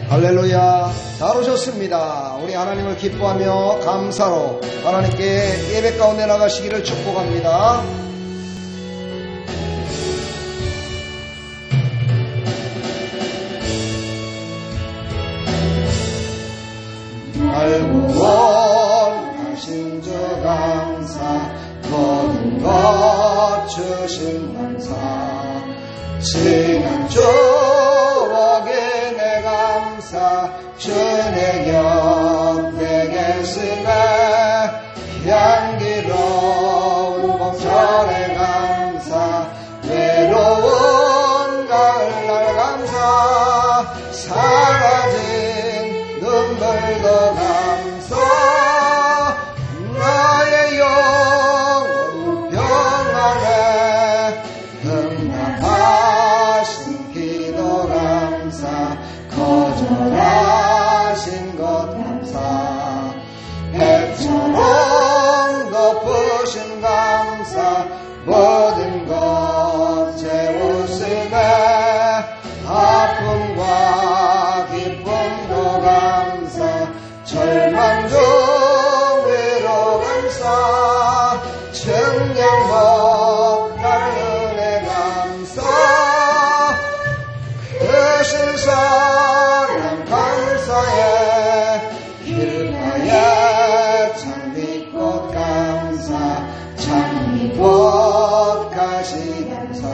할렐루야. 잘 오셨습니다. 우리 하나님을 기뻐하며 감사로 하나님께 예배 가운데 나가시기를 축복합니다. 날 구원하신 주 감사, 모든 것 주신 감사, 지난 추억에 내 감사, 주의 곁에 계시네. 향기로운 봄철에 감사, 외로운 가을날 감사, 사라진 눈물도 감사, 나의 영혼 평안해. 응답하신 기도 감사, 거절하신 것 감사, 해처럼 덮으신 감사, 모든 것 채우시네. 아픔과 기쁨도 감사, 절망 중 위로 감사, 청량복날 은혜 감사, 크신 사랑 감사해. 길가에 장미꽃 감사, 장미꽃 가시 감사,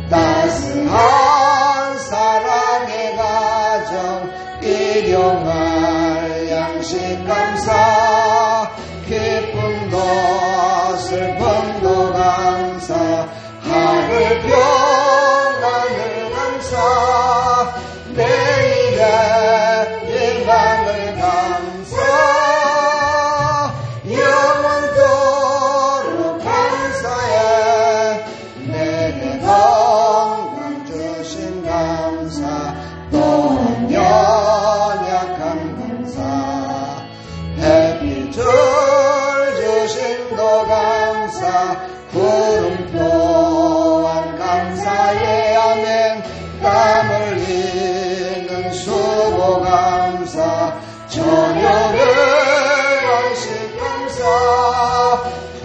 따스한 사랑의 가정, 일용할 양식 감사, 기쁨도 슬픔도 감사, 하늘 평안을 감사, 내일의 일방을 감사, 영원토록 감사해. 내게 건강 주신 감사, 또한 연약한 감사, 햇빛을 주심도 감사, 구름 또한 감사해. 아멘. 땀 흘리는 수고 감사, 저녁에 양식 감사,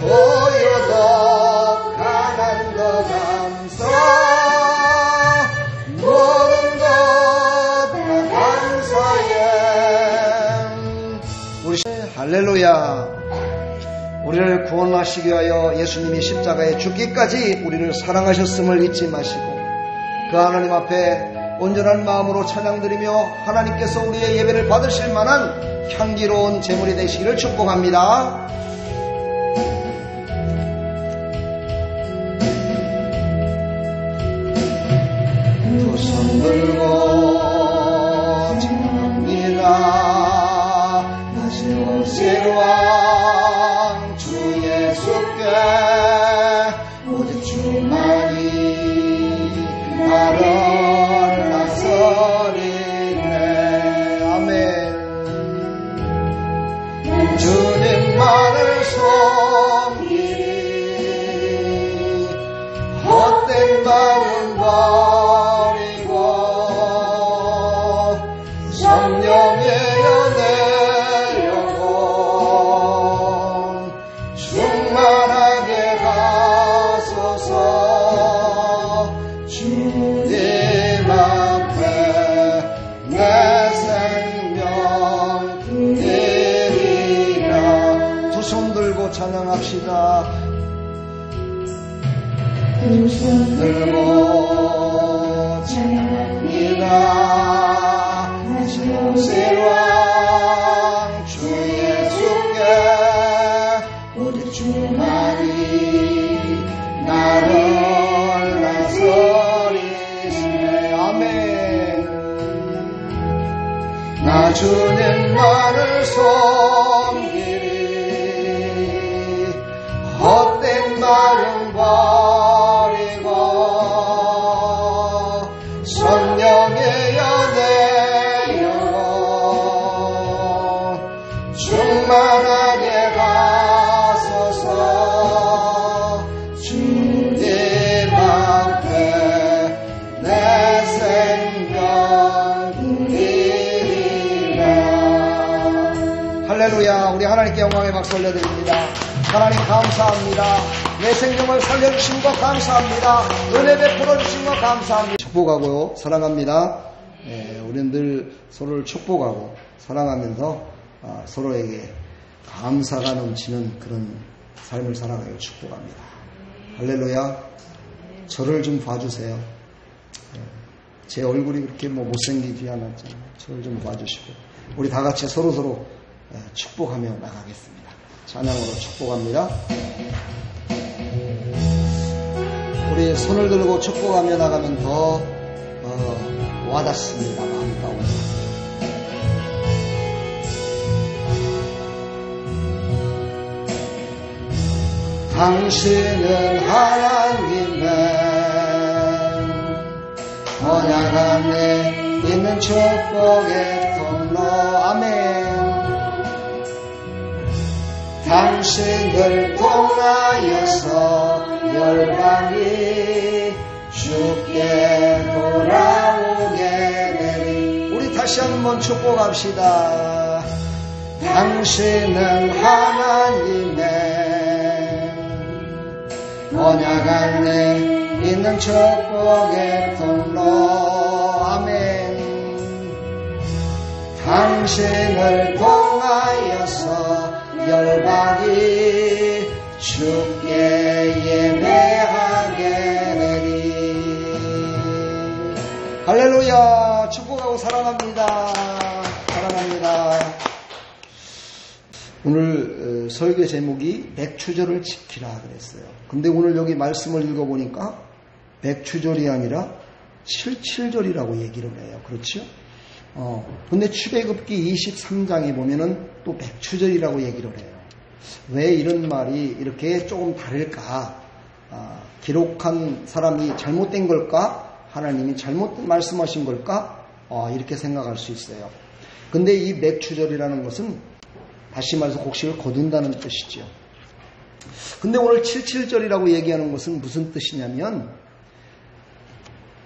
보여도 가난도 감사, 모든 것 다 감사해. 우리 할렐루야. 우리를 구원하시기 위하여 예수님이 십자가에 죽기까지 우리를 사랑하셨음을 잊지 마시고, 그 하나님 앞에 온전한 마음으로 찬양드리며 하나님께서 우리의 예배를 받으실 만한 향기로운 제물이 되시기를 축복합니다. 두 손 들고 찬양합니다. 다시 오실 왕 주 예수께 오직 주만이 나를 나서리네. 아멘. 주님만을 섬기리, 헛된 마음 버리고 성령의 연애 영혼 충만하게 가소서. 주님 앞에 내 생명 드리라. 두 손 들고 찬양합시다. 두 손 들고 찬양합니다. 다시 오실 왕 주 예수께 오직 주만이 나를 나서리시네. 아멘. 나 주님만을 섬기리, 헛된 마음 버리고 성령의 연애 영혼 충만하게 가소서. 주님 앞에 내 생명 드리라. 할렐루야. 우리 하나님께 영광의 박수 올려드립니다. 하나님 감사합니다. 내 생명을 살려주신 것 감사합니다. 은혜 베풀어주신 것 감사합니다. 축복하고요. 사랑합니다. 우리는 늘 서로를 축복하고 사랑하면서 서로에게 감사가 넘치는 그런 삶을 살아가길 축복합니다. 할렐루야. 저를 좀 봐주세요. 제 얼굴이 그렇게 못생기지 않았잖아요. 저를 좀 봐주시고 우리 다 같이 서로서로 축복하며 나가겠습니다. 찬양으로 축복합니다. 우리 손을 들고 축복하며 나가면 더 와닿습니다. 마음 가운데. 당신은 하나님의 언약 안에 있는 축복의 통로. 아멘. 당신을 통하여서 열방이 주께 돌아오게 되리. 우리 다시 한번 축복합시다. 당신은 하나님의 언약 안에 있는 축복의 통로. 아멘. 당신을 통하여서 열방이 주께 예배하게 되리. 할렐루야. 축복하고 사랑합니다. 사랑합니다. 오늘 설교 제목이 백추절을 지키라 그랬어요. 근데 오늘 여기 말씀을 읽어보니까 백추절이 아니라 77절이라고 얘기를 해요. 그렇죠? 근데 출애굽기 23장에 보면은 또 백추절이라고 얘기를 해요. 왜 이런 말이 이렇게 조금 다를까? 기록한 사람이 잘못된 걸까? 하나님이 잘못 말씀하신 걸까? 이렇게 생각할 수 있어요. 근데 이 백추절이라는 것은 다시 말해서 곡식을 거둔다는 뜻이죠. 근데 오늘 77절이라고 얘기하는 것은 무슨 뜻이냐면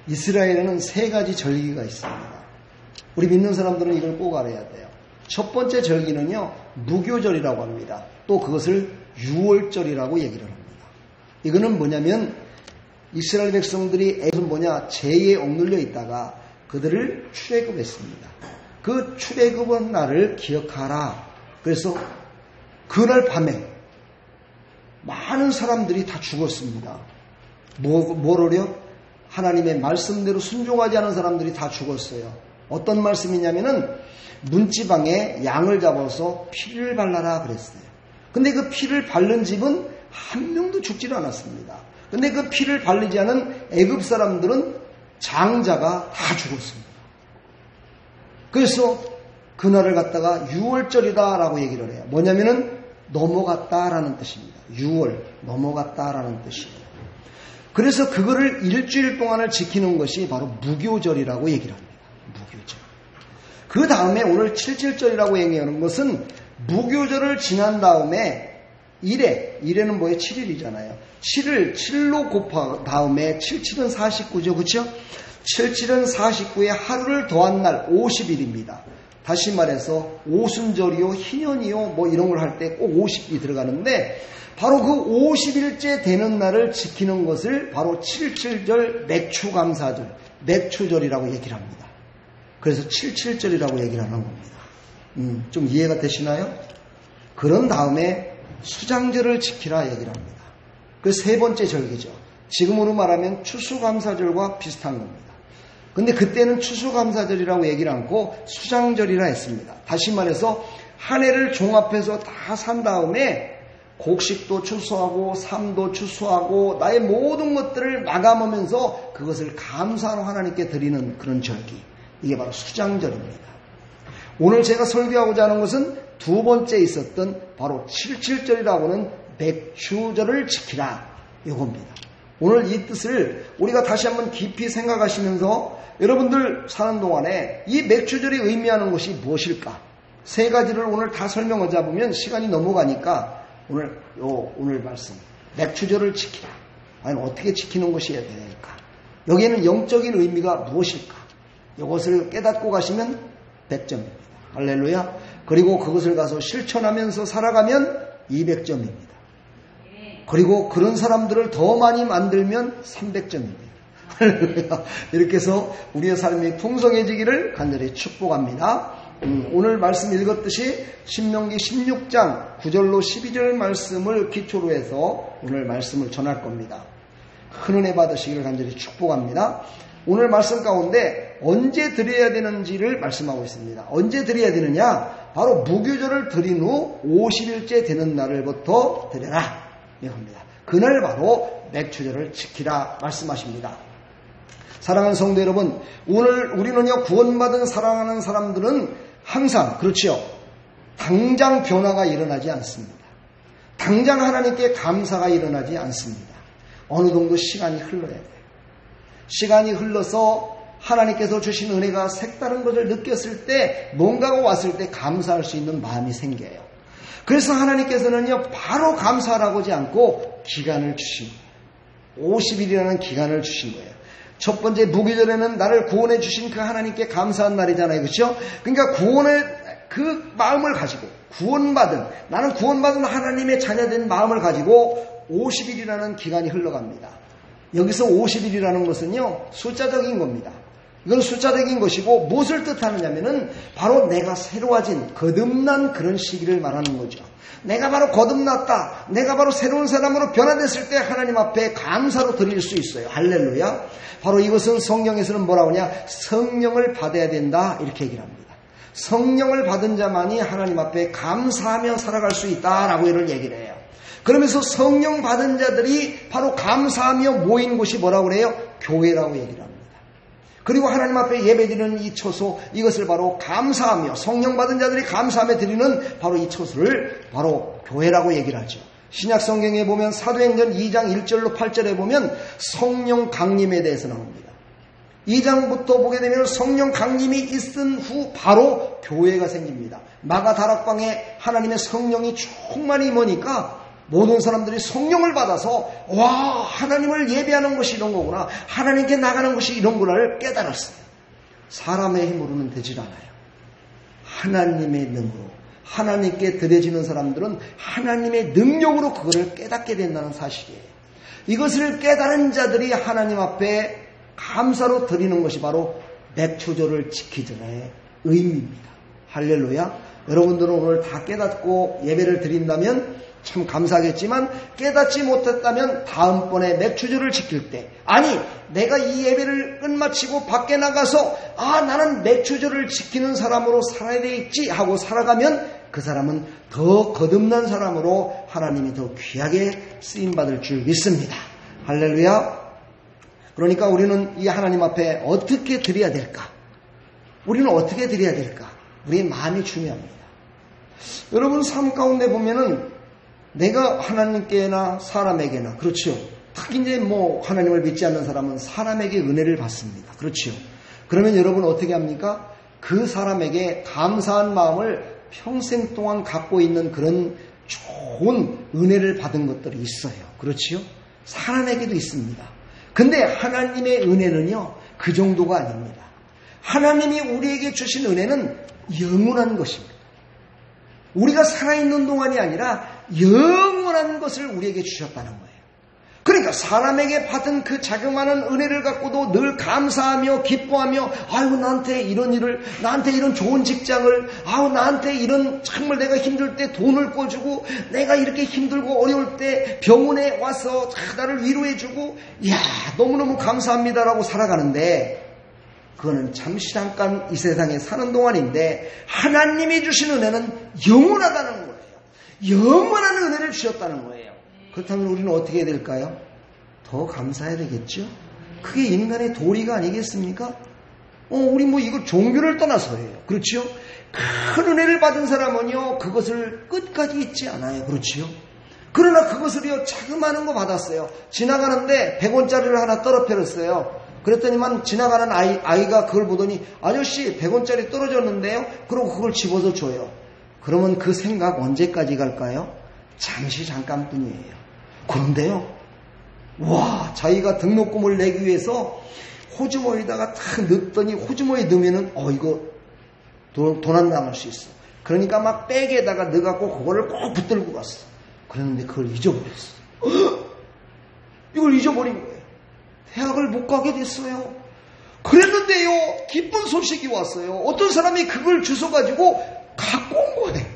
이스라엘에는 3가지 절기가 있습니다. 우리 믿는 사람들은 이걸 꼭 알아야 돼요. 첫 번째 절기는요, 무교절이라고 합니다. 또 그것을 유월절이라고 얘기를 합니다. 이거는 뭐냐면 이스라엘 백성들이 죄에 억눌려 있다가 그들을 출애굽했습니다. 그 출애굽한 날을 기억하라. 그래서 그날 밤에 많은 사람들이 다 죽었습니다. 뭐로요? 하나님의 말씀대로 순종하지 않은 사람들이 다 죽었어요. 어떤 말씀이냐면은 문지방에 양을 잡아서 피를 발라라 그랬어요. 근데 그 피를 바른 집은 한 명도 죽질 않았습니다. 근데 그 피를 바르지 않은 애굽 사람들은 장자가 다 죽었습니다. 그래서 그날을 갖다가 유월절이다라고 얘기를 해요. 뭐냐면은 넘어갔다라는 뜻입니다. 유월, 넘어갔다라는 뜻이에요. 그래서 그거를 일주일 동안을 지키는 것이 바로 무교절이라고 얘기를 합니다. 무교절. 그 다음에 오늘 77절이라고 얘기하는 것은 무교절을 지난 다음에 1회는 뭐예요? 7일이잖아요. 7을 7로 곱한 다음에 77은 49죠. 그렇죠? 77은 49에 하루를 더한 날 50일입니다. 다시 말해서 오순절이요, 희년이요, 뭐 이런 걸 할 때 꼭 50일이 들어가는데 바로 그 50일째 되는 날을 지키는 것을 바로 77절 맥추감사절, 맥추절이라고 얘기를 합니다. 그래서 77절이라고 얘기를 하는 겁니다. 좀 이해가 되시나요? 그런 다음에 수장절을 지키라 얘기를 합니다. 그 3번째 절기죠. 지금으로 말하면 추수감사절과 비슷한 겁니다. 근데 그때는 추수감사절이라고 얘기를 않고 수장절이라 했습니다. 다시 말해서 한 해를 종합해서 다 산 다음에 곡식도 추수하고 삶도 추수하고 나의 모든 것들을 마감하면서 그것을 감사로 하나님께 드리는 그런 절기. 이게 바로 수장절입니다. 오늘 제가 설교하고자 하는 것은 2번째 있었던 바로 77절이라고 하는 백추절을 지키라 이겁니다. 오늘 이 뜻을 우리가 다시 한번 깊이 생각하시면서 여러분들 사는 동안에 이 맥추절이 의미하는 것이 무엇일까? 3가지를 오늘 다 설명하자 보면 시간이 넘어가니까 오늘 말씀 맥추절을 지키라. 과연 어떻게 지키는 것이 해야 될까? 여기에는 영적인 의미가 무엇일까? 이것을 깨닫고 가시면 100점입니다. 할렐루야. 그리고 그것을 가서 실천하면서 살아가면 200점입니다. 그리고 그런 사람들을 더 많이 만들면 300점입니다. 할렐루야. 이렇게 해서 우리의 삶이 풍성해지기를 간절히 축복합니다. 오늘 말씀 읽었듯이 신명기 16장 9절로 12절 말씀을 기초로 해서 오늘 말씀을 전할 겁니다. 큰 은혜 받으시기를 간절히 축복합니다. 오늘 말씀 가운데 언제 드려야 되는지를 말씀하고 있습니다. 언제 드려야 되느냐? 바로 무교절을 드린 후 50일째 되는 날을부터 드려라. 합니다. 그날 바로 맥추절을 지키라 말씀하십니다. 사랑하는 성도 여러분, 오늘 우리는요, 구원받은 사랑하는 사람들은 항상, 그렇지요, 당장 변화가 일어나지 않습니다. 당장 하나님께 감사가 일어나지 않습니다. 어느 정도 시간이 흘러야 돼요. 시간이 흘러서 하나님께서 주신 은혜가 색다른 것을 느꼈을 때, 뭔가가 왔을 때 감사할 수 있는 마음이 생겨요. 그래서 하나님께서는요, 바로 감사하라고 하지 않고 기간을 주신 거예요. 50일이라는 기간을 주신 거예요. 첫 번째 무교절에는 나를 구원해 주신 그 하나님께 감사한 날이잖아요. 그렇죠? 그러니까 구원의 그 마음을 가지고, 나는 구원받은 하나님의 자녀된 마음을 가지고 50일이라는 기간이 흘러갑니다. 여기서 50일이라는 것은요, 숫자적인 겁니다. 이건 숫자적인 것이고, 무엇을 뜻하느냐면은 바로 내가 새로워진, 거듭난 그런 시기를 말하는 거죠. 내가 바로 거듭났다, 내가 바로 새로운 사람으로 변화됐을 때 하나님 앞에 감사로 드릴 수 있어요. 할렐루야. 바로 이것은 성경에서는 뭐라고 하냐, 성령을 받아야 된다, 이렇게 얘기를 합니다. 성령을 받은 자만이 하나님 앞에 감사하며 살아갈 수 있다라고 이를 얘기를 해요. 그러면서 성령 받은 자들이 바로 감사하며 모인 곳이 뭐라고 그래요? 교회라고 얘기를 합니다. 그리고 하나님 앞에 예배드리는 이 처소, 이것을 바로 감사하며, 성령 받은 자들이 감사하며 드리는 바로 이 처소를 바로 교회라고 얘기를 하죠. 신약 성경에 보면 사도행전 2장 1절로 8절에 보면 성령 강림에 대해서 나옵니다. 2장부터 보게 되면 성령 강림이 있은 후 바로 교회가 생깁니다. 마가 다락방에 하나님의 성령이 충만히 임하니까 모든 사람들이 성령을 받아서, 와, 하나님을 예배하는 것이 이런 거구나, 하나님께 나가는 것이 이런 거를 깨달았어요. 사람의 힘으로는 되질 않아요. 하나님의 능으로, 하나님께 드려지는 사람들은 하나님의 능력으로 그거를 깨닫게 된다는 사실이에요. 이것을 깨달은 자들이 하나님 앞에 감사로 드리는 것이 바로 맥추절을 지키자의 의미입니다. 할렐루야. 여러분들은 오늘 다 깨닫고 예배를 드린다면 참 감사하겠지만, 깨닫지 못했다면 다음번에 맥추절을 지킬 때, 아니 내가 이 예배를 끝마치고 밖에 나가서 나는 맥추절을 지키는 사람으로 살아야 되겠지 하고 살아가면 그 사람은 더 거듭난 사람으로 하나님이 더 귀하게 쓰임받을 줄 믿습니다. 할렐루야. 그러니까 우리는 이 하나님 앞에 어떻게 드려야 될까? 우리는 어떻게 드려야 될까? 우리의 마음이 중요합니다. 여러분 삶 가운데 보면은 내가 하나님께나 사람에게나, 그렇죠, 특히 이제 하나님을 믿지 않는 사람은 사람에게 은혜를 받습니다. 그렇죠. 그러면 여러분 어떻게 합니까? 그 사람에게 감사한 마음을 평생 동안 갖고 있는 그런 좋은 은혜를 받은 것들이 있어요. 그렇죠. 사람에게도 있습니다. 근데 하나님의 은혜는요, 그 정도가 아닙니다. 하나님이 우리에게 주신 은혜는 영원한 것입니다. 우리가 살아있는 동안이 아니라 영원한 것을 우리에게 주셨다는 거예요. 그러니까 사람에게 받은 그 자그마한 은혜를 갖고도 늘 감사하며 기뻐하며, 아유 나한테 이런 일을, 나한테 이런 좋은 직장을, 나한테 이런 정말 내가 힘들 때 돈을 꿔주고, 내가 이렇게 힘들고 어려울 때 병원에 와서 나를 위로해주고, 이야 너무너무 감사합니다라고 살아가는데, 그거는 잠시 잠깐 이 세상에 사는 동안인데, 하나님이 주신 은혜는 영원하다는 거예요. 영원한 은혜를 주셨다는 거예요. 그렇다면 우리는 어떻게 해야 될까요? 더 감사해야 되겠죠? 그게 인간의 도리가 아니겠습니까? 우리 이거 종교를 떠나서예요. 그렇죠? 큰 은혜를 받은 사람은요, 그것을 끝까지 잊지 않아요. 그렇죠? 그러나 그것을요, 자그마한 거 받았어요. 지나가는데 100원짜리를 하나 떨어뜨렸어요. 그랬더니만 지나가는 아이가 그걸 보더니, 아저씨 100원짜리 떨어졌는데요? 그러고 그걸 집어서 줘요. 그러면 그 생각 언제까지 갈까요? 잠시 잠깐뿐이에요. 그런데요, 와, 자기가 등록금을 내기 위해서 호주머니에다가 탁 넣었더니, 호주머니에 넣으면은 이거 도난당할 수 있어. 그러니까 막 백에다가 넣어갖고 그거를 꼭 붙들고 갔어. 그랬는데 그걸 잊어버렸어. 이걸 잊어버린 거예요. 대학을 못 가게 됐어요. 그랬는데요, 기쁜 소식이 왔어요. 어떤 사람이 그걸 주워가지고 갖고 온 거예요.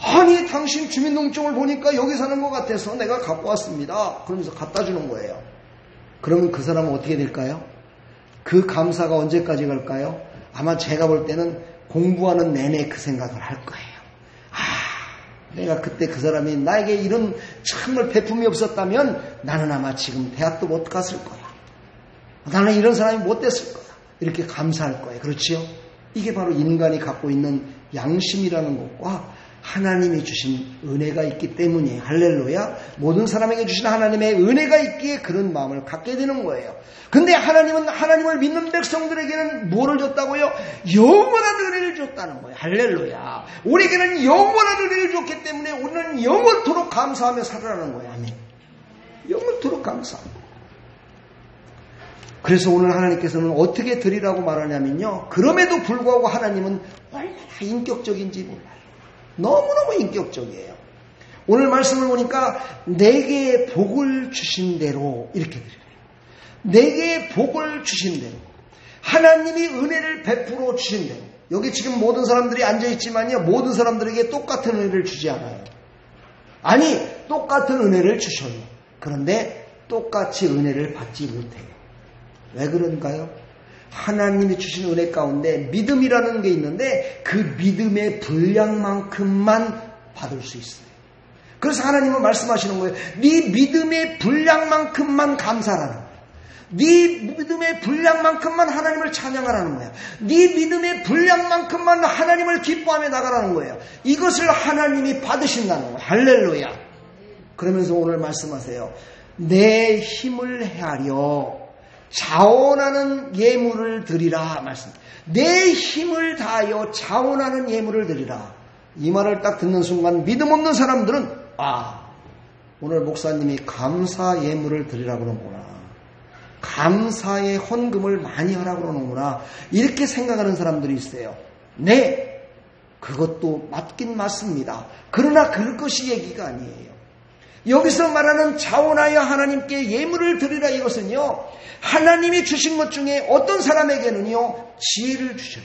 아니, 당신 주민등록증을 보니까 여기 사는 것 같아서 내가 갖고 왔습니다. 그러면서 갖다 주는 거예요. 그러면 그 사람은 어떻게 될까요? 그 감사가 언제까지 갈까요? 아마 제가 볼 때는 공부하는 내내 그 생각을 할 거예요. 내가 그때 그 사람이 나에게 이런 정말 배품이 없었다면 나는 아마 지금 대학도 못 갔을 거야. 나는 이런 사람이 못 됐을 거야. 이렇게 감사할 거예요. 그렇지요? 이게 바로 인간이 갖고 있는 양심이라는 것과 하나님이 주신 은혜가 있기 때문이에요. 할렐루야. 모든 사람에게 주신 하나님의 은혜가 있기에 그런 마음을 갖게 되는 거예요. 근데 하나님은 하나님을 믿는 백성들에게는 뭐를 줬다고요? 영원한 은혜를 줬다는 거예요. 할렐루야. 우리에게는 영원한 은혜를 줬기 때문에 우리는 영원토록 감사하며 살아라는 거예요. 아멘. 영원토록 감사합니다. 그래서 오늘 하나님께서는 어떻게 드리라고 말하냐면요. 그럼에도 불구하고 하나님은 얼마나 인격적인지 몰라요. 너무너무 인격적이에요. 오늘 말씀을 보니까 내게 복을 주신 대로 이렇게 드려요. 내게 복을 주신 대로. 하나님이 은혜를 베풀어 주신 대로. 여기 지금 모든 사람들이 앉아있지만요. 모든 사람들에게 똑같은 은혜를 주지 않아요. 아니, 똑같은 은혜를 주셔요. 그런데 똑같이 은혜를 받지 못해요. 왜 그런가요? 하나님이 주신 은혜 가운데 믿음이라는 게 있는데 그 믿음의 분량만큼만 받을 수 있어요. 그래서 하나님은 말씀하시는 거예요. 네 믿음의 분량만큼만 감사하라는 거예요. 네 믿음의 분량만큼만 하나님을 찬양하라는 거예요. 네 믿음의 분량만큼만 하나님을 기뻐하며 나가라는 거예요. 이것을 하나님이 받으신다는 거예요. 할렐루야. 그러면서 오늘 말씀하세요. 내 힘을 헤아려 자원하는 예물을 드리라 말씀. 내 힘을 다하여 자원하는 예물을 드리라. 이 말을 딱 듣는 순간 믿음 없는 사람들은 오늘 목사님이 감사 예물을 드리라 그러는구나. 감사의 헌금을 많이 하라 그러는구나. 이렇게 생각하는 사람들이 있어요. 네, 그것도 맞긴 맞습니다. 그러나 그것이 얘기가 아니에요. 여기서 말하는 자원하여 하나님께 예물을 드리라 이것은요. 하나님이 주신 것 중에 어떤 사람에게는요. 지혜를 주셔요.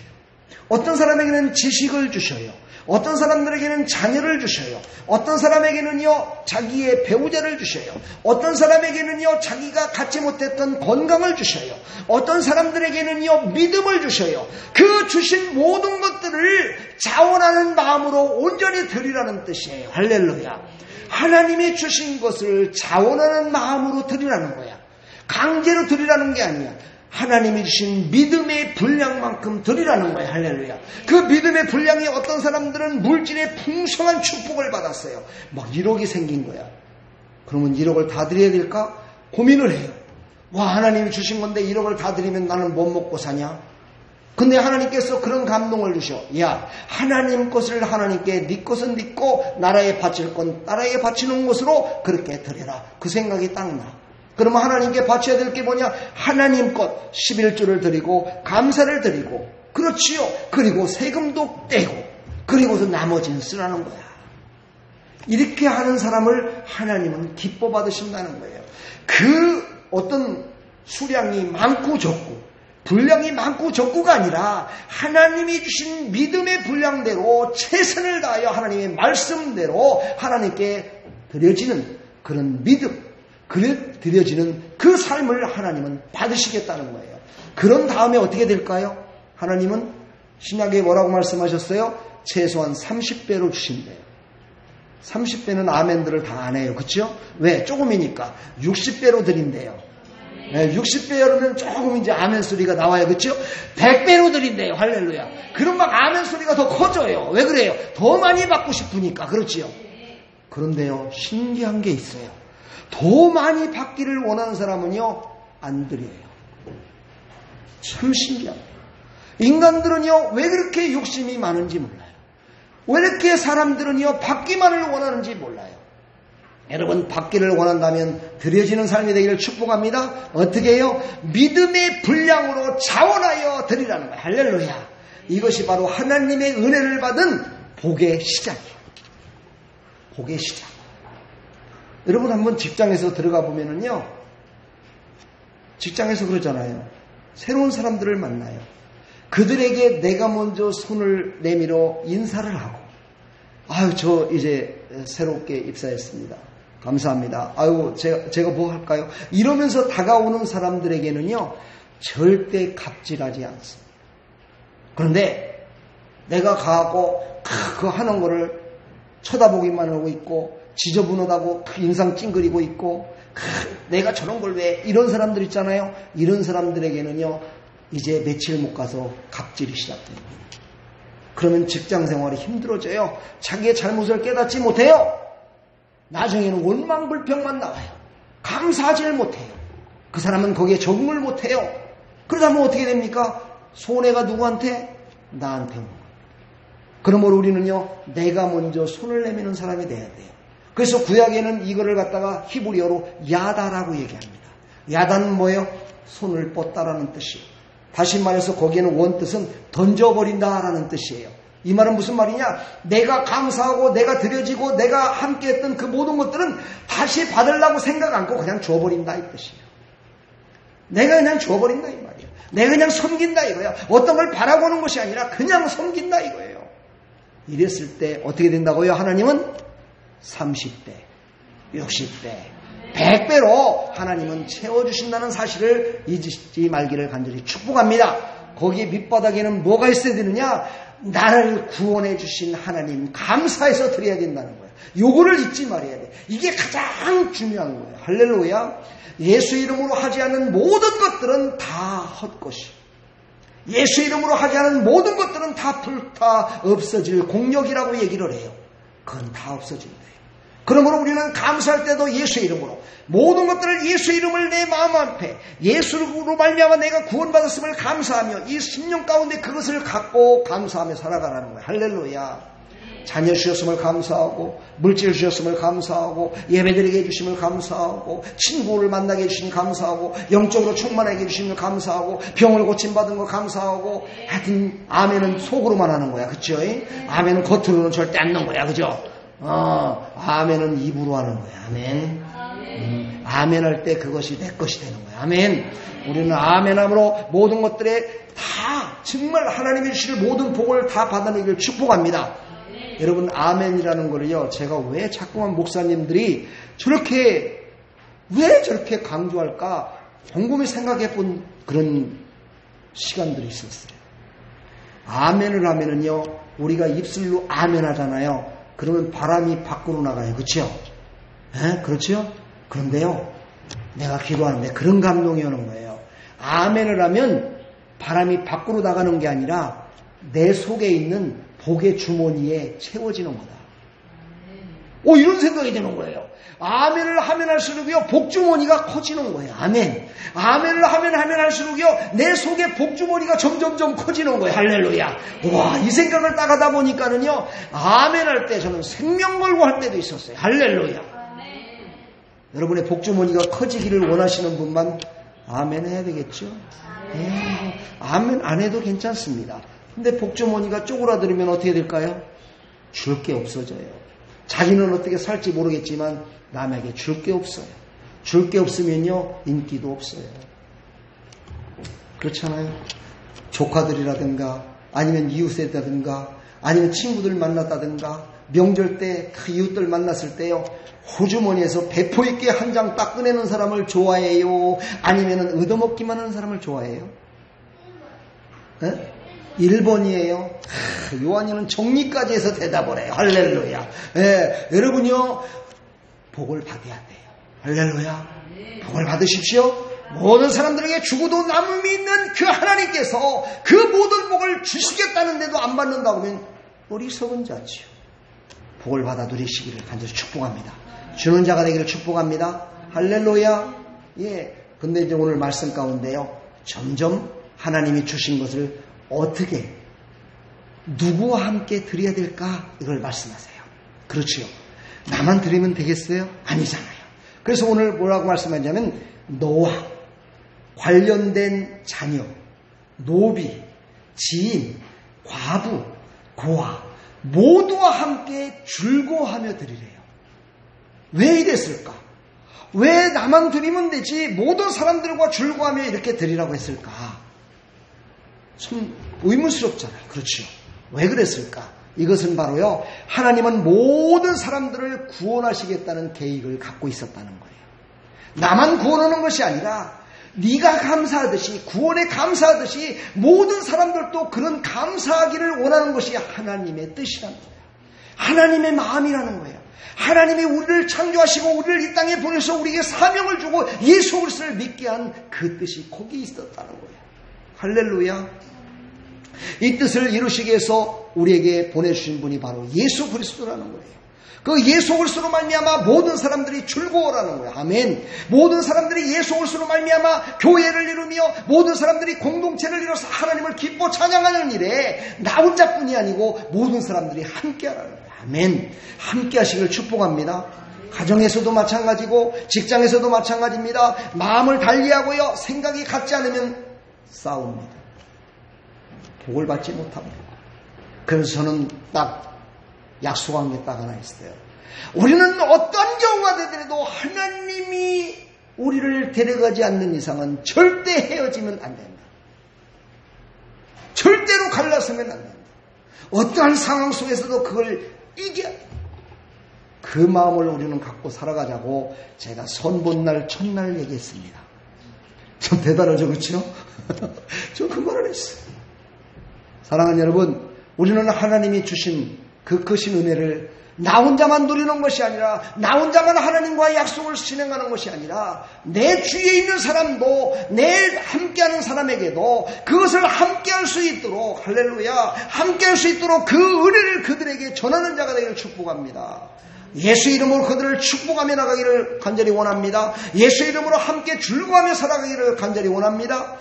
어떤 사람에게는 지식을 주셔요. 어떤 사람들에게는 자녀를 주셔요. 어떤 사람에게는요. 자기의 배우자를 주셔요. 어떤 사람에게는요. 자기가 갖지 못했던 건강을 주셔요. 어떤 사람들에게는요. 믿음을 주셔요. 그 주신 모든 것들을 자원하는 마음으로 온전히 드리라는 뜻이에요. 할렐루야. 하나님이 주신 것을 자원하는 마음으로 드리라는 거야. 강제로 드리라는 게 아니야. 하나님이 주신 믿음의 분량만큼 드리라는 거야. 할렐루야. 그 믿음의 분량이 어떤 사람들은 물질의 풍성한 축복을 받았어요. 막 1억이 생긴 거야. 그러면 1억을 다 드려야 될까? 고민을 해요. 하나님이 주신 건데 1억을 다 드리면 나는 못 먹고 사냐? 근데 하나님께서 그런 감동을 주셔. 야, 하나님 것을 하나님께, 네 것은 네 거, 나라에 바칠 건 나라에 바치는 것으로 그렇게 드려라. 그 생각이 딱 나. 그러면 하나님께 바쳐야 될 게 뭐냐? 하나님 것 11조를 드리고 감사를 드리고, 그렇지요. 그리고 세금도 떼고, 그리고서 나머지는 쓰라는 거야. 이렇게 하는 사람을 하나님은 기뻐 받으신다는 거예요. 그 어떤 수량이 많고 적고 분량이 많고 적고가 아니라 하나님이 주신 믿음의 분량대로 최선을 다하여 하나님의 말씀대로 하나님께 드려지는 그런 믿음, 드려지는 그 삶을 하나님은 받으시겠다는 거예요. 그런 다음에 어떻게 될까요? 하나님은 신약에 뭐라고 말씀하셨어요? 최소한 30배로 주신대요. 30배는 아멘들을 다 안 해요. 그렇죠? 왜? 조금이니까 60배로 드린대요. 네, 60배여면 조금 이제 아멘 소리가 나와요. 그렇죠? 100배로 드린대요. 할렐루야. 그럼 막 아멘 소리가 더 커져요. 왜 그래요? 더 많이 받고 싶으니까. 그렇지요? 그런데요, 신기한 게 있어요. 더 많이 받기를 원하는 사람은요, 안 드려요. 참 신기합니다. 인간들은요, 왜 그렇게 욕심이 많은지 몰라요. 왜 이렇게 사람들은요, 받기만을 원하는지 몰라요. 여러분, 받기를 원한다면 드려지는 삶이 되기를 축복합니다. 어떻게 해요? 믿음의 분량으로 자원하여 드리라는 거예요. 할렐루야. 이것이 바로 하나님의 은혜를 받은 복의 시작이에요. 복의 시작. 여러분 한번 직장에서 들어가 보면은요, 직장에서 그러잖아요. 새로운 사람들을 만나요. 그들에게 내가 먼저 손을 내밀어 인사를 하고, 아유, 저 이제 새롭게 입사했습니다. 감사합니다. 아유, 제가 뭐 할까요? 이러면서 다가오는 사람들에게는요, 절대 갑질하지 않습니다. 그런데 내가 가고 그 하는 거를 쳐다보기만 하고 있고, 지저분하다고 인상 찡그리고 있고, 내가 저런 걸 왜, 이런 사람들 있잖아요. 이런 사람들에게는요, 이제 며칠 못 가서 갑질이 시작됩니다. 그러면 직장 생활이 힘들어져요. 자기의 잘못을 깨닫지 못해요. 나중에는 원망불평만 나와요. 감사하지를 못해요. 그 사람은 거기에 적응을 못해요. 그러다 보면 어떻게 됩니까? 손해가 누구한테? 나한테 오는 겁니다. 그러므로 우리는요, 내가 먼저 손을 내미는 사람이 돼야 돼요. 그래서 구약에는 이거를 갖다가 히브리어로 야다라고 얘기합니다. 야다는 뭐예요? 손을 뻗다라는 뜻이에요. 다시 말해서 거기에는 원뜻은 던져버린다라는 뜻이에요. 이 말은 무슨 말이냐? 내가 감사하고 내가 드려지고 내가 함께했던 그 모든 것들은 다시 받으려고 생각 않고 그냥 줘버린다 이 뜻이에요. 내가 그냥 줘버린다 이 말이에요. 내가 그냥 섬긴다 이거야. 어떤 걸 바라보는 것이 아니라 그냥 섬긴다 이거예요. 이랬을 때 어떻게 된다고요? 하나님은 30배, 60배, 100배로 하나님은 채워주신다는 사실을 잊지 말기를 간절히 축복합니다. 거기 밑바닥에는 뭐가 있어야 되느냐? 나를 구원해 주신 하나님 감사해서 드려야 된다는 거예요. 요거를 잊지 말아야 돼. 이게 가장 중요한 거예요. 할렐루야. 예수 이름으로 하지 않는 모든 것들은 다 헛것이, 예수 이름으로 하지 않은 모든 것들은 다 불타 없어질 공력이라고 얘기를 해요. 그건 다 없어진대요. 그러므로 우리는 감사할 때도 예수 이름으로 모든 것들을, 예수 이름을 내 마음 앞에 예수로 말미암아 내가 구원받았음을 감사하며 이 심령 가운데 그것을 갖고 감사하며 살아가라는 거예요. 할렐루야. 자녀 주셨음을 감사하고, 물질 주셨음을 감사하고, 예배드리게 해주심을 감사하고, 친구를 만나게 해주심을 감사하고, 영적으로 충만하게 해주심을 감사하고, 병을 고침받은 거 감사하고. 하여튼 아멘은 속으로만 하는 거야. 그쵸? 아멘은 겉으로는 절대 안 넣는 거야. 그죠? 아멘은 입으로 하는 거야. 아멘. 아멘 할 때 그것이 내 것이 되는 거야. 아멘. 우리는 아멘함으로 모든 것들에 다 정말 하나님이 주실 모든 복을 다 받아내기를 축복합니다. 여러분, 아멘이라는 거를요, 제가 왜 자꾸만 목사님들이 왜 저렇게 강조할까 곰곰이 생각해 본 그런 시간들이 있었어요. 아멘을 하면은요, 우리가 입술로 아멘 하잖아요. 그러면 바람이 밖으로 나가요. 그렇죠? 그렇죠? 그런데요, 내가 기도하는데 그런 감동이 오는 거예요. 아멘을 하면 바람이 밖으로 나가는 게 아니라 내 속에 있는 복의 주머니에 채워지는 거다. 이런 생각이 드는 거예요. 아멘을 하면 할수록요, 복주머니가 커지는 거예요. 아멘. 아멘을 하면 할수록요, 내 속에 복주머니가 점점점 커지는 거예요. 할렐루야. 와, 이 생각을 따가다 보니까는요, 아멘 할 때 저는 생명 걸고 할 때도 있었어요. 할렐루야. 여러분의 복주머니가 커지기를 원하시는 분만 아멘 해야 되겠죠? 아멘 안 해도 괜찮습니다. 근데 복주머니가 쪼그라들면 어떻게 될까요? 줄 게 없어져요. 자기는 어떻게 살지 모르겠지만 남에게 줄 게 없어요. 줄 게 없으면요, 인기도 없어요. 그렇잖아요. 조카들이라든가 아니면 이웃이라든가 아니면 친구들 만났다든가 명절 때 그 이웃들 만났을 때요, 호주머니에서 배포 있게 한 장 딱 꺼내는 사람을 좋아해요? 아니면 얻어먹기만 하는 사람을 좋아해요? 1번이에요. 요한이는 정리까지 해서 대답을 해요. 할렐루야. 여러분요, 복을 받아야 돼요. 할렐루야. 복을 받으십시오. 모든 사람들에게 주고도 남음이 있는 그 하나님께서 그 모든 복을 주시겠다는데도 안 받는다고 하면 어리석은 자지요. 복을 받아 누리시기를 간절히 축복합니다. 주는 자가 되기를 축복합니다. 할렐루야. 근데 이제 오늘 말씀 가운데요, 점점 하나님이 주신 것을 어떻게, 누구와 함께 드려야 될까? 이걸 말씀하세요. 그렇지요. 나만 드리면 되겠어요? 아니잖아요. 그래서 오늘 뭐라고 말씀하냐면, 너와 관련된 자녀, 노비, 지인, 과부, 고아 모두와 함께 즐거워하며 드리래요. 왜 이랬을까? 왜 나만 드리면 되지 모든 사람들과 즐거워하며 이렇게 드리라고 했을까? 참 의문스럽잖아요. 그렇죠. 왜 그랬을까? 이것은 바로요, 하나님은 모든 사람들을 구원하시겠다는 계획을 갖고 있었다는 거예요. 나만 구원하는 것이 아니라 네가 감사하듯이, 구원에 감사하듯이 모든 사람들도 그런 감사하기를 원하는 것이 하나님의 뜻이라는 거예요. 하나님의 마음이라는 거예요. 하나님이 우리를 창조하시고 우리를 이 땅에 보내서 우리에게 사명을 주고 예수 그리스도를 믿게 한 그 뜻이 거기 있었다는 거예요. 할렐루야. 이 뜻을 이루시기 위해서 우리에게 보내주신 분이 바로 예수 그리스도라는 거예요. 그 예수 그리스도로 말미암아 모든 사람들이 즐거워라는 거예요. 아멘. 모든 사람들이 예수 그리스도로 말미암아 교회를 이루며 모든 사람들이 공동체를 이뤄서 하나님을 기뻐 찬양하는 일에 나 혼자뿐이 아니고 모든 사람들이 함께하라는 거예요. 아멘. 함께하시길 축복합니다. 가정에서도 마찬가지고 직장에서도 마찬가지입니다. 마음을 달리하고요, 생각이 같지 않으면 싸웁니다. 복을 받지 못합니다. 그래서 저는 딱 약속한 게 딱 하나 있어요. 우리는 어떤 경우가 되더라도 하나님이 우리를 데려가지 않는 이상은 절대 헤어지면 안 된다. 절대로 갈라서면 안 된다. 어떠한 상황 속에서도 그걸 이겨야 된다. 그 마음을 우리는 갖고 살아가자고 제가 선본날 첫날 얘기했습니다. 좀 대단하죠, 그렇죠? 저 그 말을 했어요. 사랑하는 여러분, 우리는 하나님이 주신 그 크신 은혜를 나 혼자만 누리는 것이 아니라, 나 혼자만 하나님과의 약속을 실행하는 것이 아니라, 내 주위에 있는 사람도, 내 함께하는 사람에게도 그것을 함께할 수 있도록, 할렐루야, 함께할 수 있도록 그 은혜를 그들에게 전하는 자가 되기를 축복합니다. 예수 이름으로 그들을 축복하며 나가기를 간절히 원합니다. 예수 이름으로 함께 즐거워하며 살아가기를 간절히 원합니다.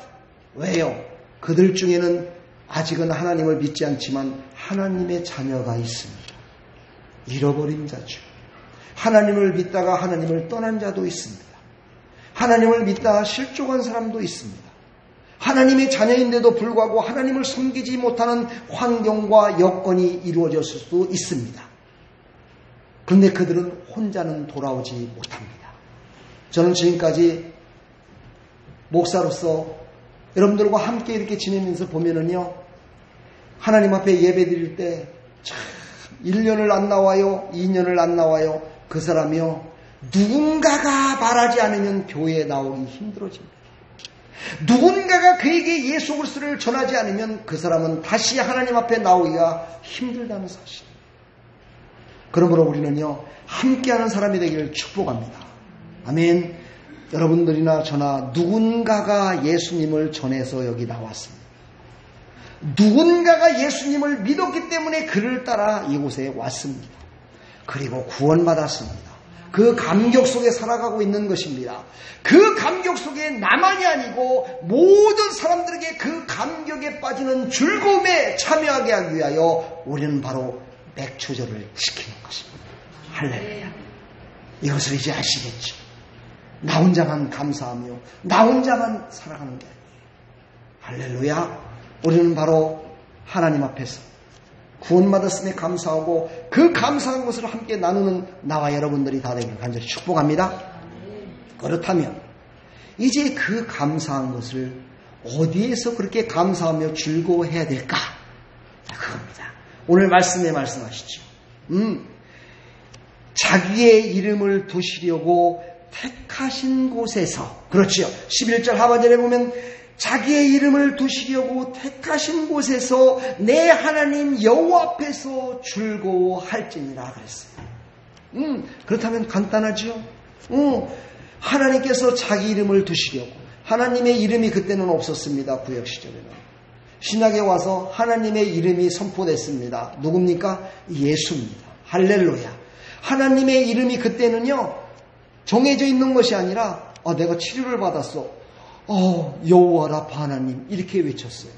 왜요? 그들 중에는 아직은 하나님을 믿지 않지만 하나님의 자녀가 있습니다. 잃어버린 자죠. 하나님을 믿다가 하나님을 떠난 자도 있습니다. 하나님을 믿다가 실족한 사람도 있습니다. 하나님의 자녀인데도 불구하고 하나님을 섬기지 못하는 환경과 여건이 이루어졌을 수도 있습니다. 그런데 그들은 혼자는 돌아오지 못합니다. 저는 지금까지 목사로서 여러분들과 함께 이렇게 지내면서 보면은요, 하나님 앞에 예배 드릴 때 참 1년을 안 나와요, 2년을 안 나와요. 그 사람이요, 누군가가 말하지 않으면 교회에 나오기 힘들어집니다. 누군가가 그에게 예수 그리스도를 전하지 않으면 그 사람은 다시 하나님 앞에 나오기가 힘들다는 사실입니다. 그러므로 우리는요, 함께하는 사람이 되기를 축복합니다. 아멘. 여러분들이나 저나 누군가가 예수님을 전해서 여기 나왔습니다. 누군가가 예수님을 믿었기 때문에 그를 따라 이곳에 왔습니다. 그리고 구원받았습니다. 그 감격 속에 살아가고 있는 것입니다. 그 감격 속에 나만이 아니고 모든 사람들에게 그 감격에 빠지는 즐거움에 참여하게 하기 위하여 우리는 바로 맥초절을 지키는 것입니다. 할렐루야. 이것을 이제 아시겠죠? 나 혼자만 감사하며 나 혼자만 살아가는 게 아니에요. 할렐루야. 우리는 바로 하나님 앞에서 구원받았음에 감사하고 그 감사한 것을 함께 나누는 나와 여러분들이 다 되기를 간절히 축복합니다. 그렇다면 이제 그 감사한 것을 어디에서 그렇게 감사하며 즐거워해야 될까? 그겁니다. 오늘 말씀에 말씀하시죠. 자기의 이름을 두시려고 택하신 곳에서, 그렇죠. 11절 하반절에 보면 자기의 이름을 두시려고 택하신 곳에서 내 하나님 여호와 앞에서 즐거워할지니라 그랬어요. 그렇다면 간단하죠. 하나님께서 자기 이름을 두시려고, 하나님의 이름이 그때는 없었습니다. 구약 시절에는. 신약에 와서 하나님의 이름이 선포됐습니다. 누굽니까? 예수입니다. 할렐루야. 하나님의 이름이 그때는요, 정해져 있는 것이 아니라 내가 치료를 받았어. 여호와 라파 하나님 이렇게 외쳤어요.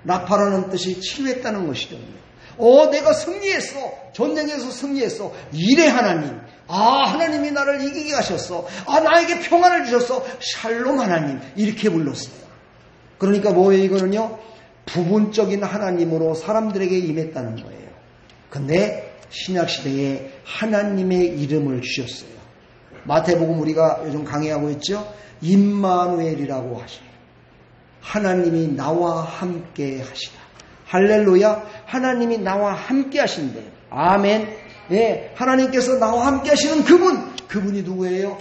라파라는 뜻이 치료했다는 것이거든요. 내가 승리했어. 전쟁에서 승리했어. 이래 하나님. 하나님이 나를 이기게 하셨어. 나에게 평안을 주셨어. 샬롬 하나님. 이렇게 불렀어요. 그러니까 뭐예요 이거는요? 부분적인 하나님으로 사람들에게 임했다는 거예요. 근데 신약시대에 하나님의 이름을 주셨어요. 마태복음 우리가 요즘 강의하고 있죠. 임마누엘이라고 하시네요. 하나님이 나와 함께 하시다. 할렐루야. 하나님이 나와 함께 하신대요. 아멘. 예, 하나님께서 나와 함께 하시는 그분이 누구예요?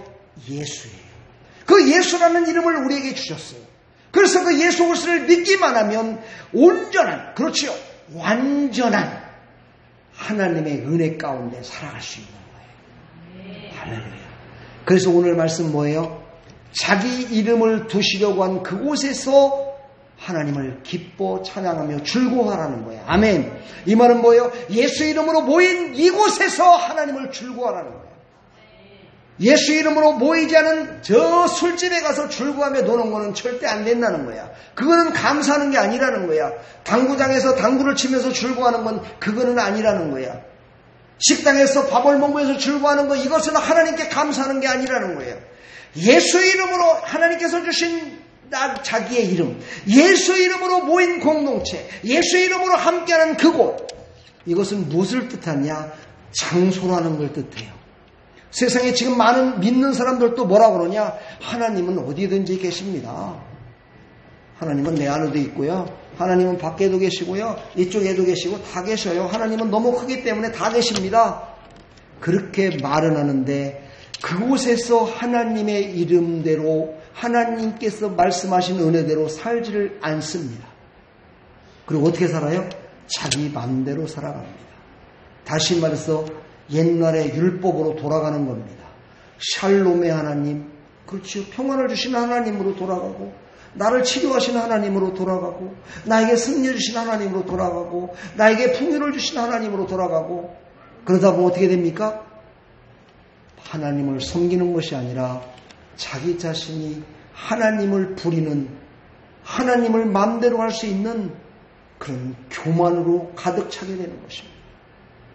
예수예요. 그 예수라는 이름을 우리에게 주셨어요. 그래서 그 예수 그리스도를 믿기만 하면 온전한, 그렇지요, 완전한 하나님의 은혜 가운데 살아갈 수 있는 거예요. 할렐루야. 그래서 오늘 말씀 뭐예요? 자기 이름을 두시려고 한 그곳에서 하나님을 기뻐 찬양하며 즐거워하라는 거예요. 아멘. 이 말은 뭐예요? 예수 이름으로 모인 이곳에서 하나님을 즐거워하라는 거예요. 예수 이름으로 모이지 않은 저 술집에 가서 즐거워하며 노는 거는 절대 안 된다는 거야. 그거는 감사하는 게 아니라는 거야. 당구장에서 당구를 치면서 즐거워하는 건 그거는 아니라는 거야. 식당에서 밥을 먹으면서 즐거워하는 거, 이것은 하나님께 감사하는 게 아니라는 거예요. 예수 이름으로 하나님께서 주신 자기의 이름, 예수 이름으로 모인 공동체, 예수 이름으로 함께하는 그곳, 이것은 무엇을 뜻하냐? 장소라는 걸 뜻해요. 세상에 지금 많은 믿는 사람들도 뭐라고 그러냐? 하나님은 어디든지 계십니다. 하나님은 내 안에도 있고요, 하나님은 밖에도 계시고요, 이쪽에도 계시고 다 계셔요. 하나님은 너무 크기 때문에 다 계십니다. 그렇게 말은 하는데 그곳에서 하나님의 이름대로, 하나님께서 말씀하신 은혜대로 살지를 않습니다. 그리고 어떻게 살아요? 자기 마음대로 살아갑니다. 다시 말해서 옛날의 율법으로 돌아가는 겁니다. 샬롬의 하나님, 그렇죠, 평안을 주시는 하나님으로 돌아가고, 나를 치료하시는 하나님으로 돌아가고, 나에게 승리 주신 하나님으로 돌아가고, 나에게 풍요를 주신 하나님으로 돌아가고, 그러다 보면 어떻게 됩니까? 하나님을 섬기는 것이 아니라 자기 자신이 하나님을 부리는, 하나님을 마음대로 할 수 있는 그런 교만으로 가득 차게 되는 것입니다.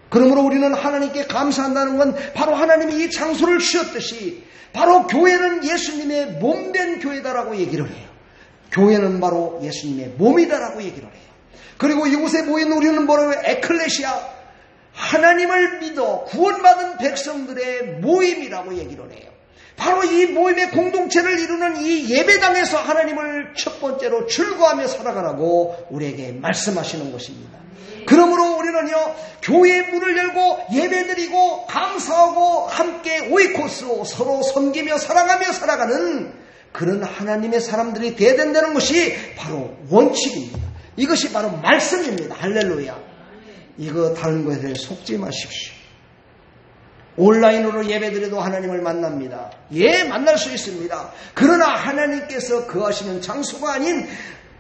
그러므로 우리는 하나님께 감사한다는 건 바로 하나님이 이 장소를 주셨듯이 바로 교회는 예수님의 몸된 교회다라고 얘기를 해요. 교회는 바로 예수님의 몸이다라고 얘기를 해요. 그리고 이곳에 모인 우리는 뭐라고 해요? 에클레시아, 하나님을 믿어 구원받은 백성들의 모임이라고 얘기를 해요. 바로 이 모임의 공동체를 이루는 이 예배당에서 하나님을 첫 번째로 즐거워하며 살아가라고 우리에게 말씀하시는 것입니다. 그러므로 우리는요, 교회의 문을 열고 예배드리고 감사하고 함께 오이코스로 서로 섬기며 사랑하며 살아가는 그런 하나님의 사람들이 되어야 된다는 것이 바로 원칙입니다. 이것이 바로 말씀입니다. 할렐루야. 이거 다른 것에 속지 마십시오. 온라인으로 예배드려도 하나님을 만납니다. 예, 만날 수 있습니다. 그러나 하나님께서 거하시는 장소가 아닌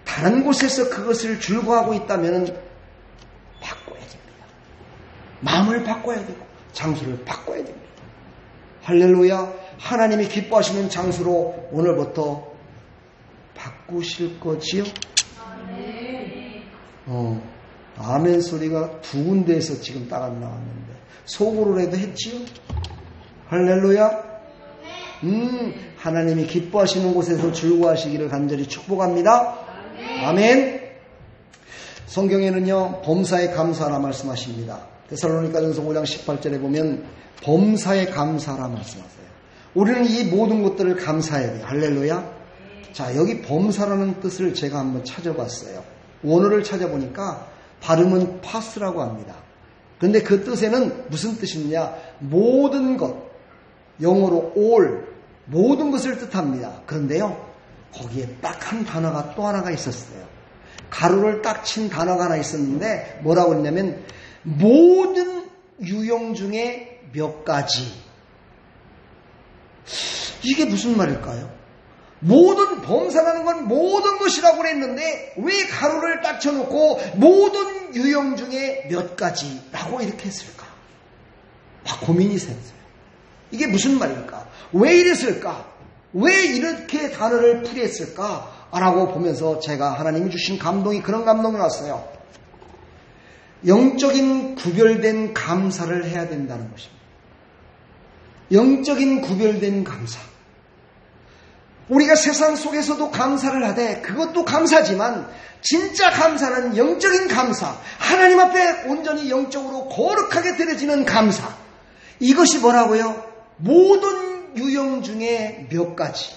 다른 곳에서 그것을 즐거워하고 있다면 바꿔야 됩니다. 마음을 바꿔야 되고 장소를 바꿔야 됩니다. 할렐루야. 하나님이 기뻐하시는 장소로 오늘부터 바꾸실 거지요? 아멘 소리가 두 군데에서 지금 딱 안 나왔는데 속으로라도 했지요? 할렐루야. 하나님이 기뻐하시는 곳에서 즐거워하시기를 간절히 축복합니다. 아멘. 성경에는요, 범사에 감사하라 말씀하십니다. 데살로니가전서 5장 18절에 보면 범사에 감사하라 말씀하세요. 우리는 이 모든 것들을 감사해야 돼요. 할렐루야. 자, 여기 범사라는 뜻을 제가 한번 찾아봤어요. 원어를 찾아보니까 발음은 파스라고 합니다. 그런데 그 뜻에는 무슨 뜻이냐? 모든 것, 영어로 all, 모든 것을 뜻합니다. 그런데요, 거기에 딱 한 단어가 또 하나가 있었어요. 가로를 딱 친 단어가 하나 있었는데 뭐라고 했냐면 모든 유형 중에 몇 가지. 이게 무슨 말일까요? 모든 범사라는 건 모든 것이라고 그랬는데 왜 가로를 딱 쳐놓고 모든 유형 중에 몇 가지라고 이렇게 했을까? 막 고민이 생겼어요. 이게 무슨 말일까? 왜 이랬을까? 왜 이렇게 단어를 풀이했을까? 라고 보면서 제가 하나님이 주신 감동이 그런 감동이 왔어요. 영적인 구별된 감사를 해야 된다는 것입니다. 영적인 구별된 감사. 우리가 세상 속에서도 감사를 하되 그것도 감사지만 진짜 감사는 영적인 감사, 하나님 앞에 온전히 영적으로 거룩하게 드려지는 감사. 이것이 뭐라고요? 모든 유형 중에 몇 가지.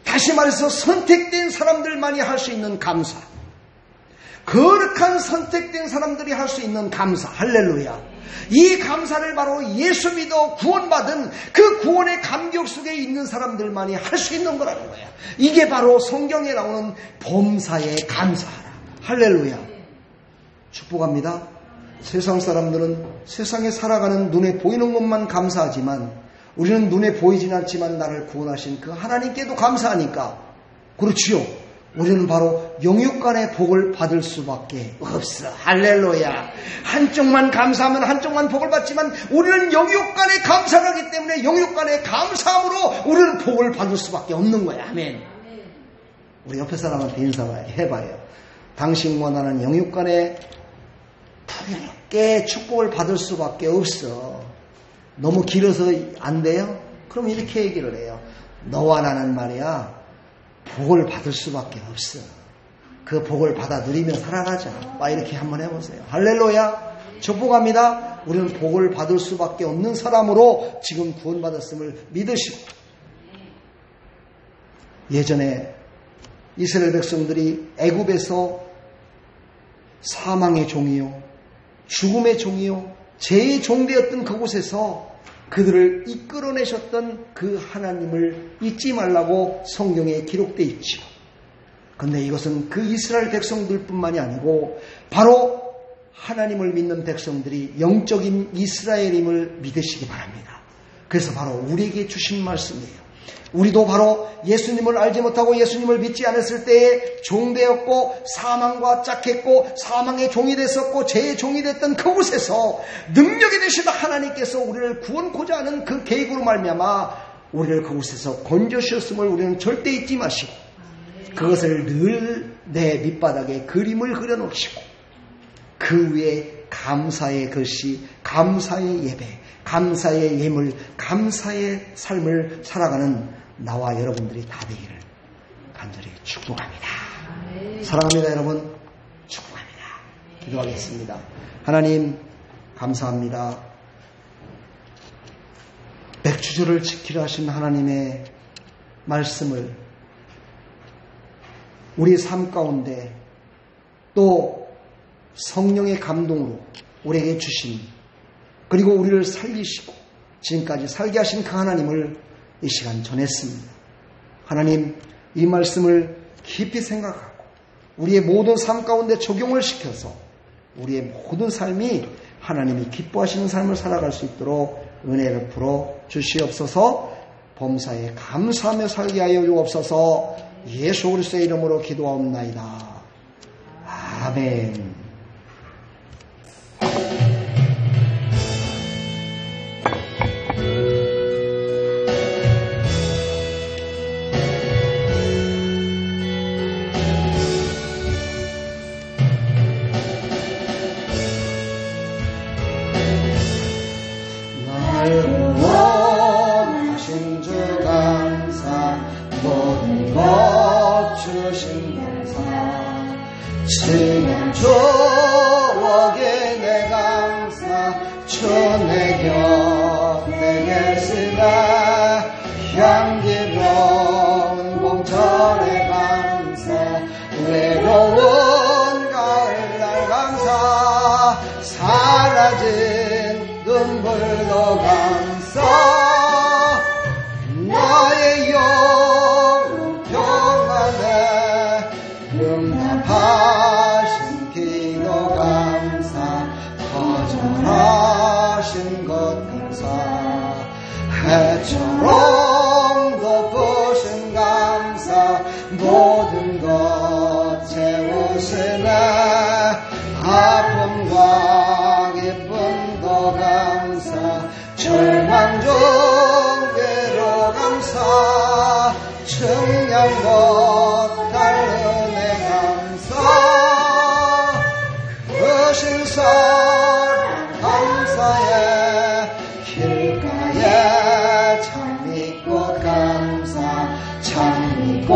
다시 말해서 선택된 사람들만이 할 수 있는 감사. 거룩한 선택된 사람들이 할 수 있는 감사. 할렐루야. 이 감사를 바로 예수 믿어 구원받은 그 구원의 감격 속에 있는 사람들만이 할 수 있는 거라는 거야. 이게 바로 성경에 나오는 범사에 감사하라. 할렐루야. 축복합니다. 세상 사람들은 세상에 살아가는 눈에 보이는 것만 감사하지만 우리는 눈에 보이진 않지만 나를 구원하신 그 하나님께도 감사하니까 그렇지요. 우리는 바로 영육간의 복을 받을 수밖에 없어. 할렐루야. 한쪽만 감사하면 한쪽만 복을 받지만 우리는 영육간에 감사를 하기 때문에 영육간의 감사함으로 우리는 복을 받을 수밖에 없는 거야. 아멘. 우리 옆에 사람한테 인사해봐요. 당신과 나는 영육간에 부드럽게 축복을 받을 수밖에 없어. 너무 길어서 안 돼요? 그럼 이렇게 얘기를 해요. 너와 나는 말이야 복을 받을 수밖에 없어. 그 복을 받아 누리며 살아가자. 이렇게 한번 해보세요. 할렐루야. 축복합니다. 우리는 복을 받을 수밖에 없는 사람으로 지금 구원받았음을 믿으시고, 예전에 이스라엘 백성들이 애굽에서 사망의 종이요 죽음의 종이요 죄의 종되었던 그곳에서 그들을 이끌어내셨던 그 하나님을 잊지 말라고 성경에 기록되어 있지요. 그런데 이것은 그 이스라엘 백성들뿐만이 아니고 바로 하나님을 믿는 백성들이 영적인 이스라엘임을 믿으시기 바랍니다. 그래서 바로 우리에게 주신 말씀이에요. 우리도 바로 예수님을 알지 못하고 예수님을 믿지 않았을 때에 종되었고 사망과 짝했고 사망의 종이 됐었고 죄의 종이 됐던 그곳에서 능력이 되시다 하나님께서 우리를 구원코자 하는 그 계획으로 말미암아 우리를 그곳에서 건져주셨음을 우리는 절대 잊지 마시고 그것을 늘 내 밑바닥에 그림을 그려놓으시고 그 위에 감사의 글씨, 감사의 예배, 감사의 예물, 감사의 삶을 살아가는 나와 여러분들이 다 되기를 간절히 축복합니다. 사랑합니다 여러분. 축복합니다. 기도하겠습니다. 하나님 감사합니다. 백주절을 지키려 하신 하나님의 말씀을 우리 삶 가운데 또 성령의 감동으로 우리에게 주신 그리고 우리를 살리시고 지금까지 살게 하신 그 하나님을 이 시간 전했습니다. 하나님 이 말씀을 깊이 생각하고 우리의 모든 삶 가운데 적용을 시켜서 우리의 모든 삶이 하나님이 기뻐하시는 삶을 살아갈 수 있도록 은혜를 풀어 주시옵소서. 범사에 감사하며 살게 하여 주옵소서. 예수 그리스도의 이름으로 기도하옵나이다. 아멘. 지난 추억에 내 감사 주내 곁에 계시다 향기로운 봄철의 감사 외로운 가을날 감사 사라진 눈물도 감사 나의 영혼 평안에 응답하신 기도 감사 거절하신 것 감사 해처럼 덮으신 감사 모든 것 채우시네 아픔과 기쁨도 감사 절망 중 괴로 감사 측량 못할 은혜 감사 그 신선 감사에 길가에 장미꽃 감사 장미꽃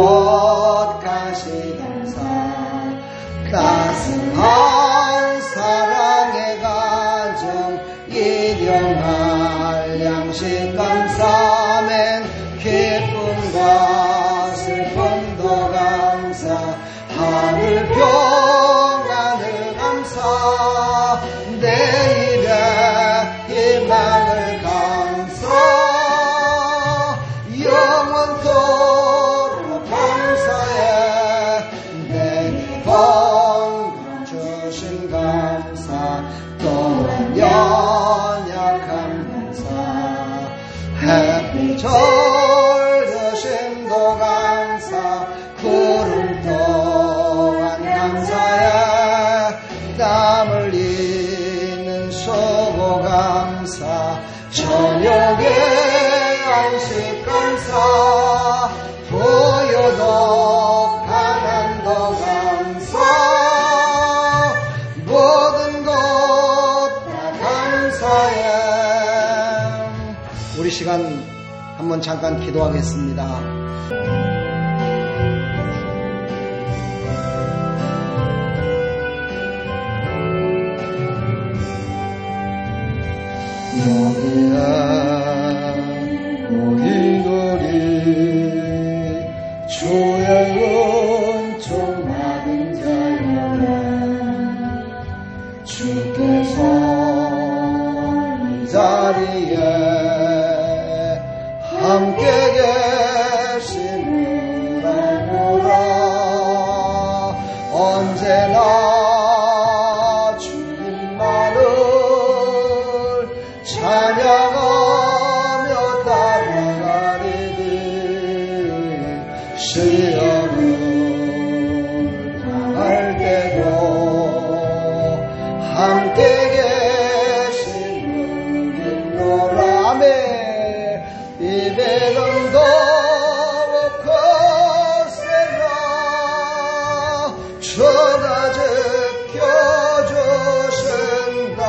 주신 감사 또한 연약한 감사 햇빛 절드심도 감사 구름 또한 감사해 땀 흘리는 수고 감사 저녁에 안식 감사 부유도 가난도 감사 모든 것 다 감사해. 우리 시간 한번 잠깐 기도하겠습니다. 여기에 우리들이 주의 은총 받은 자여라 주께서 이 자리에 함께 계시느라 언제나 주님만을 찬양하며 따라가리니 시험을 당할 때도 함께 계시느니라. 아멘. 이배는 더욱 거세라 주가 지켜주신다.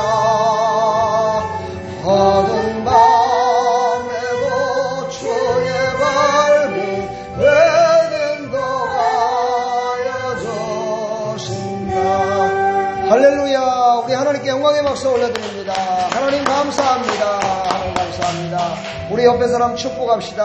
어두운 밤에도 주의 발미 은도하여 주신다. 할렐루야. 우리 하나님께 영광의 박수 올려드립니다. 하나님 감사합니다. 하나님 감사합니다. 우리 옆에 사람 축복합시다.